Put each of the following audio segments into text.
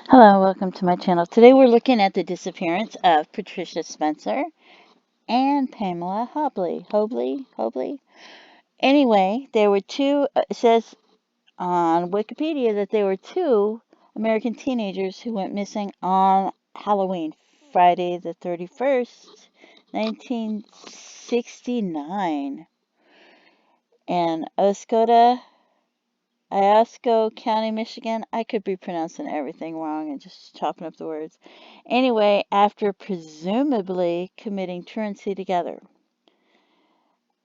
Hello, welcome to my channel. Today we're looking at the disappearance of Patricia Spencer and Pamela Hobley. Anyway, there were two, it says on Wikipedia that there were two American teenagers who went missing on Halloween, Friday the 31st, 1969, in Oscoda, County, Michigan. I could be pronouncing everything wrong and just chopping up the words. Anyway, after presumably committing truancy together,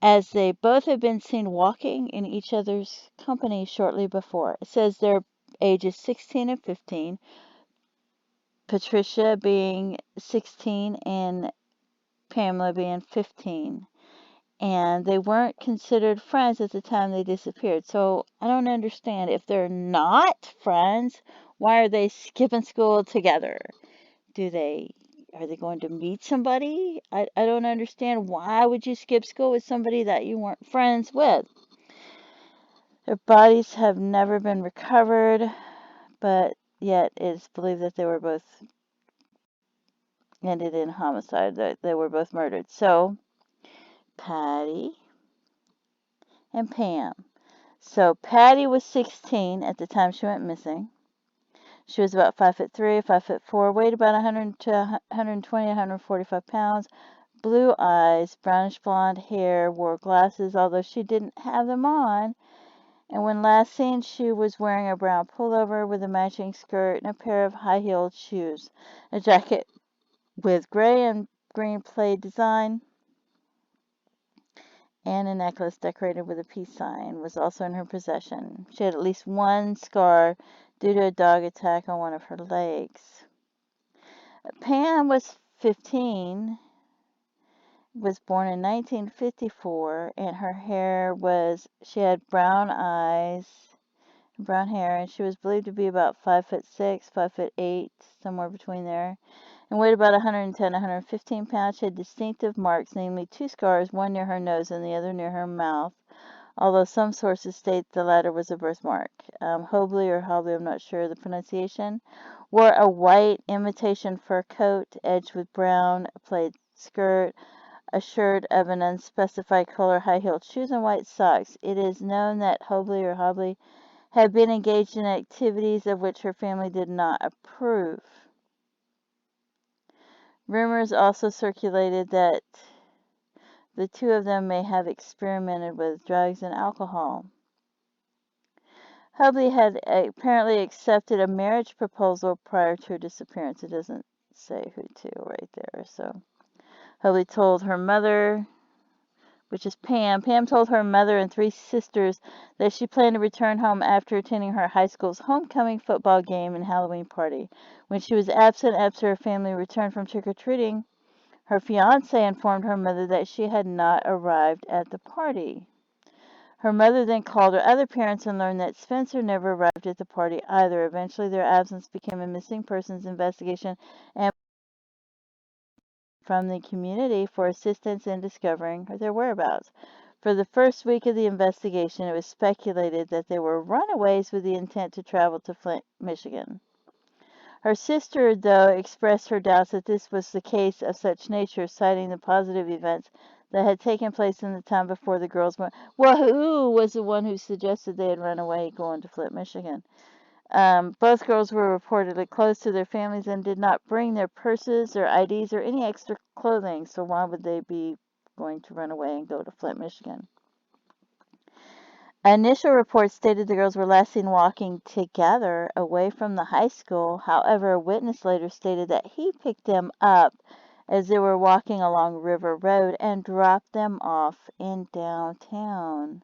as they both had been seen walking in each other's company shortly before. It says their ages 16 and 15, Patricia being 16 and Pamela being 15. And they weren't considered friends at the time they disappeared. So I don't understand. If they're not friends, why are they skipping school together? Are they going to meet somebody? I don't understand. Why would you skip school with somebody that you weren't friends with? Their bodies have never been recovered, but yet it's believed that they were both ended in homicide, that they were both murdered. So, Patty and Pam. So Patty was 16 at the time she went missing. She was about 5'3", 5'4", weighed about 100 to 120, 145 pounds, blue eyes, brownish blonde hair, wore glasses, although she didn't have them on. And when last seen, she was wearing a brown pullover with a matching skirt and a pair of high-heeled shoes. A jacket with gray and green plaid design and a necklace decorated with a peace sign was also in her possession. She had at least one scar due to a dog attack on one of her legs. Pam was 15, was born in 1954, and she had brown eyes, brown hair, and she was believed to be about 5'6", 5'8", somewhere between there, and weighed about 110, 115 pounds. She had distinctive marks, namely two scars, one near her nose and the other near her mouth, although some sources state the latter was a birthmark. Hobley, I'm not sure the pronunciation, wore a white imitation fur coat edged with brown plaid skirt, a shirt of an unspecified color, high-heeled shoes, and white socks. It is known that Hobley had been engaged in activities of which her family did not approve. Rumors also circulated that the two of them may have experimented with drugs and alcohol. Hobley had apparently accepted a marriage proposal prior to her disappearance. It doesn't say who to right there. So Hobley told her mother, which is Pam. Pam told her mother and three sisters that she planned to return home after attending her high school's homecoming football game and Halloween party. When she was absent after her family returned from trick-or-treating, her fiancé informed her mother that she had not arrived at the party. Her mother then called her other parents and learned that Spencer never arrived at the party either. Eventually, their absence became a missing persons investigation and from the community for assistance in discovering their whereabouts. For the first week of the investigation, it was speculated that they were runaways with the intent to travel to Flint, Michigan. Her sister, though, expressed her doubts that this was the case of such nature, citing the positive events that had taken place in the time before the girls went. Well, who was the one who suggested they had run away going to Flint, Michigan? Both girls were reportedly close to their families and did not bring their purses or IDs or any extra clothing, so why would they be going to run away and go to Flint, Michigan? Initial reports stated the girls were last seen walking together away from the high school. However, a witness later stated that he picked them up as they were walking along River Road and dropped them off in downtown.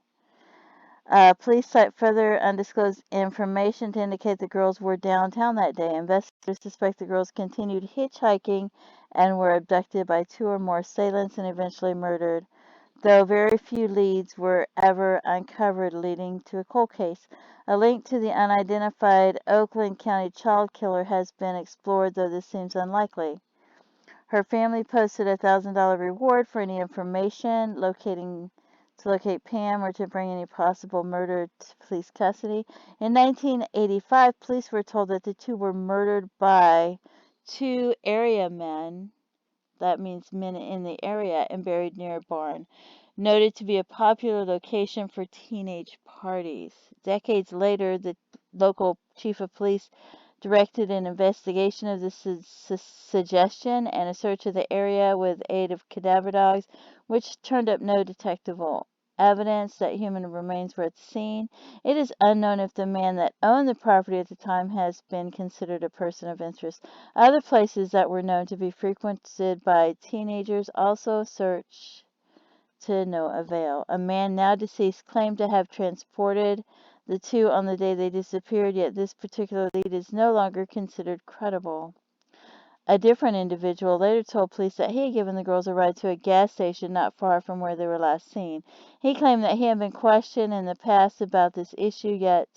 Police cite further undisclosed information to indicate the girls were downtown that day. Investigators suspect the girls continued hitchhiking and were abducted by two or more assailants and eventually murdered, though very few leads were ever uncovered, leading to a cold case. A link to the unidentified Oakland County child killer has been explored, though this seems unlikely. Her family posted a $1,000 reward for any information locating to locate Pam or to bring any possible murder to police custody. In 1985, police were told that the two were murdered by two area men, that means men in the area, and buried near a barn, noted to be a popular location for teenage parties. Decades later, the local chief of police directed an investigation of the suggestion and a search of the area with aid of cadaver dogs, which turned up no detectable evidence that human remains were at the scene. It is unknown if the man that owned the property at the time has been considered a person of interest. Other places that were known to be frequented by teenagers also searched to no avail. A man now deceased claimed to have transported the two on the day they disappeared, yet this particular lead is no longer considered credible. A different individual later told police that he had given the girls a ride to a gas station not far from where they were last seen. He claimed that he had been questioned in the past about this issue, yet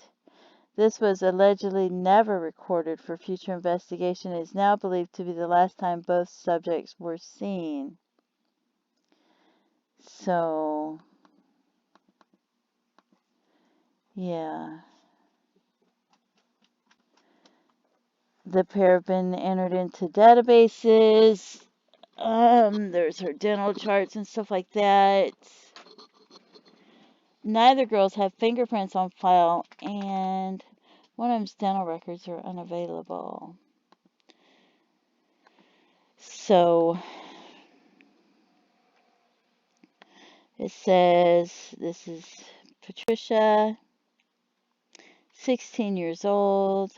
this was allegedly never recorded for future investigation. It is now believed to be the last time both subjects were seen. So, yeah. The pair have been entered into databases. There's her dental charts and stuff like that. Neither girls have fingerprints on file, and one of them's dental records are unavailable. So, it says this is Patricia, 16 years old,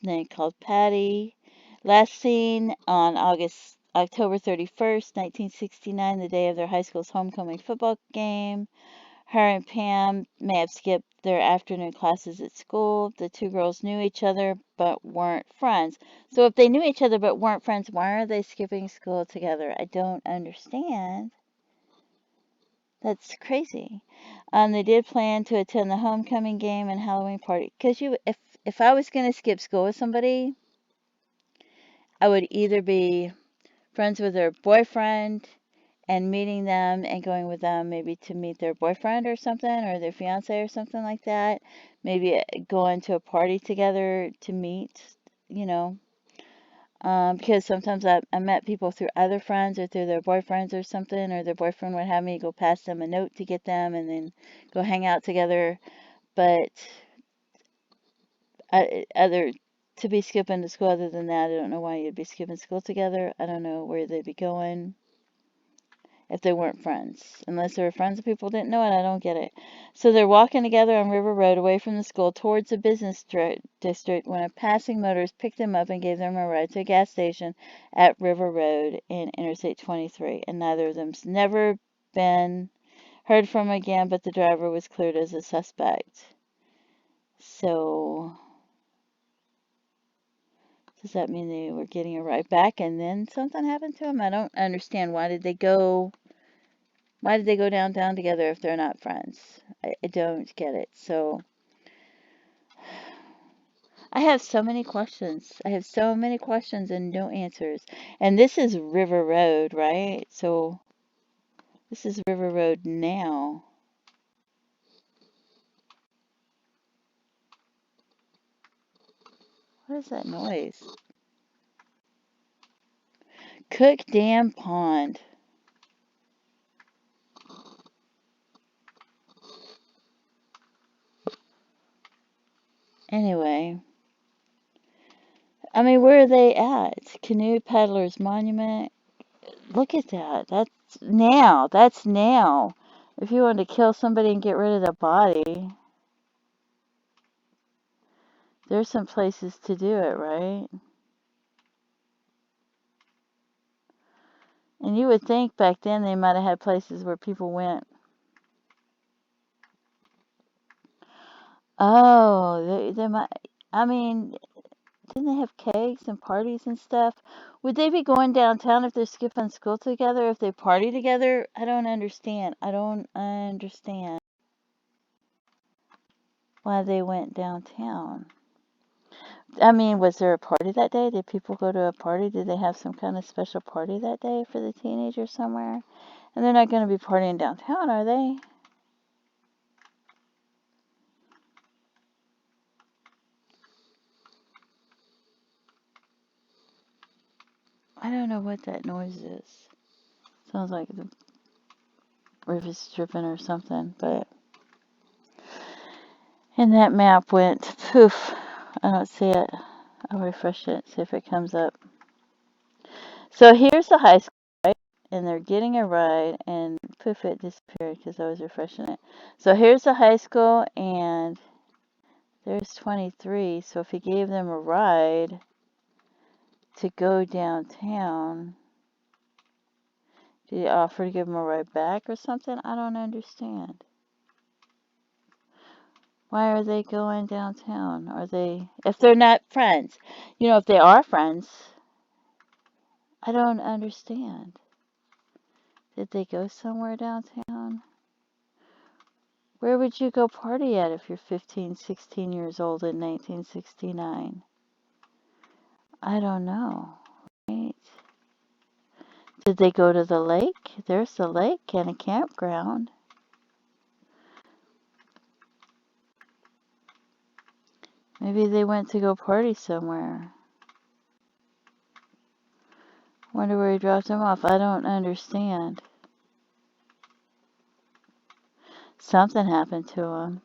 name called Patty. Last seen on October 31st, 1969, the day of their high school's homecoming football game. Her and Pam may have skipped their afternoon classes at school. The two girls knew each other but weren't friends. So if they knew each other but weren't friends, why are they skipping school together? I don't understand. That's crazy. They did plan to attend the homecoming game and Halloween party. Because if I was going to skip school with somebody, I would either be friends with their boyfriend and meeting them and going with them maybe to meet their boyfriend or something or their fiance or something like that. Maybe going to a party together to meet, you know. Because sometimes I met people through other friends or through their boyfriends or something, or their boyfriend would have me go pass them a note to get them and then go hang out together. But other to be skipping to school other than that, I don't know why you'd be skipping school together. I don't know where they'd be going if they weren't friends. Unless they were friends and people didn't know it, I don't get it. So they're walking together on River Road away from the school towards the business district when a passing motorist picked them up and gave them a ride to a gas station at River Road in Interstate 23. And neither of them's never been heard from again, but the driver was cleared as a suspect. So, does that mean they were getting a ride back and then something happened to them? I don't understand. Why did they go downtown together if they're not friends? I don't get it. So, I have so many questions. I have so many questions and no answers. And this is River Road, right? So, this is River Road now. What is that noise? Cook Dam Pond. Anyway, I mean, where are they at? Canoe Paddler's Monument. Look at that. That's now. That's now. If you wanted to kill somebody and get rid of the body, there's some places to do it, right? And you would think back then they might have had places where people went. Oh, they might. I mean, didn't they have kegs and parties and stuff? Would they be going downtown if they're skipping school together? If they party together? I don't understand. I don't understand why they went downtown. I mean, was there a party that day? Did people go to a party? Did they have some kind of special party that day for the teenagers somewhere? And they're not going to be partying downtown, are they? I don't know what that noise is. Sounds like the river's dripping or something, but... And that map went poof. I don't see it. I'll refresh it, see if it comes up. So here's the high school, right? And they're getting a ride, and poof, it disappeared because I was refreshing it. So here's the high school, and there's 23. So if he gave them a ride to go downtown, did he offer to give them a ride back or something? I don't understand. Why are they going downtown? Are they, if they're not friends, if they are friends, I don't understand. Did they go somewhere downtown? Where would you go party at if you're 15, 16 years old in 1969? I don't know, right? Did they go to the lake? There's the lake and a campground. Maybe they went to go party somewhere. Wonder where he dropped them off. I don't understand. Something happened to him.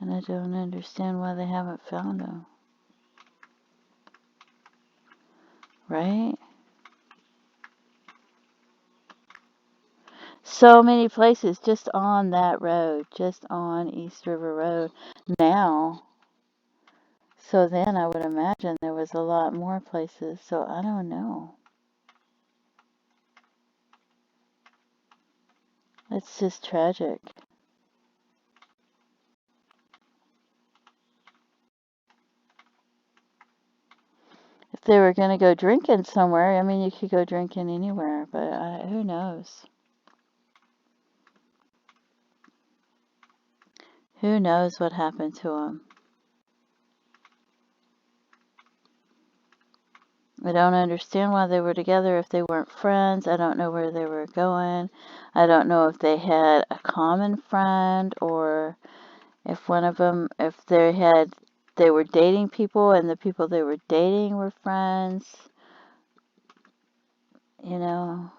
And I don't understand why they haven't found him. Right? So many places just on that road, just on East River Road now. So then I would imagine there was a lot more places. So I don't know. It's just tragic. If they were going to go drinking somewhere, I mean, you could go drinking anywhere, but who knows? Who knows what happened to them? I don't understand why they were together if they weren't friends. I don't know where they were going. I don't know if they had a common friend or if one of them, if they were dating people and the people they were dating were friends. You know,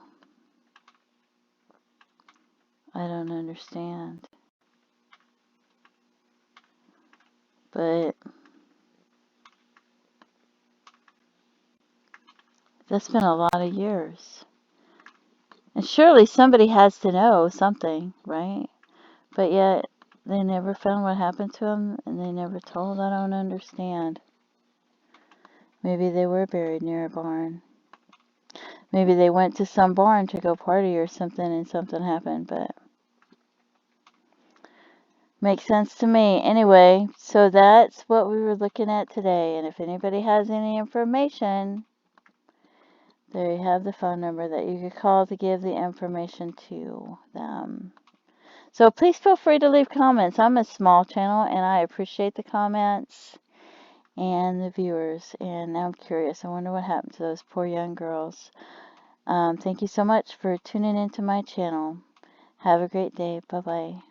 I don't understand. But that's been a lot of years. And surely somebody has to know something, right? But yet, they never found what happened to them, and they never told. I don't understand. Maybe they were buried near a barn. Maybe they went to some barn to go party or something, and something happened, but makes sense to me. Anyway, so that's what we were looking at today, and if anybody has any information, there you have the phone number that you could call to give the information to them. So please feel free to leave comments. I'm a small channel, and I appreciate the comments and the viewers, and now I'm curious. I wonder what happened to those poor young girls. Thank you so much for tuning into my channel. Have a great day. Bye-bye.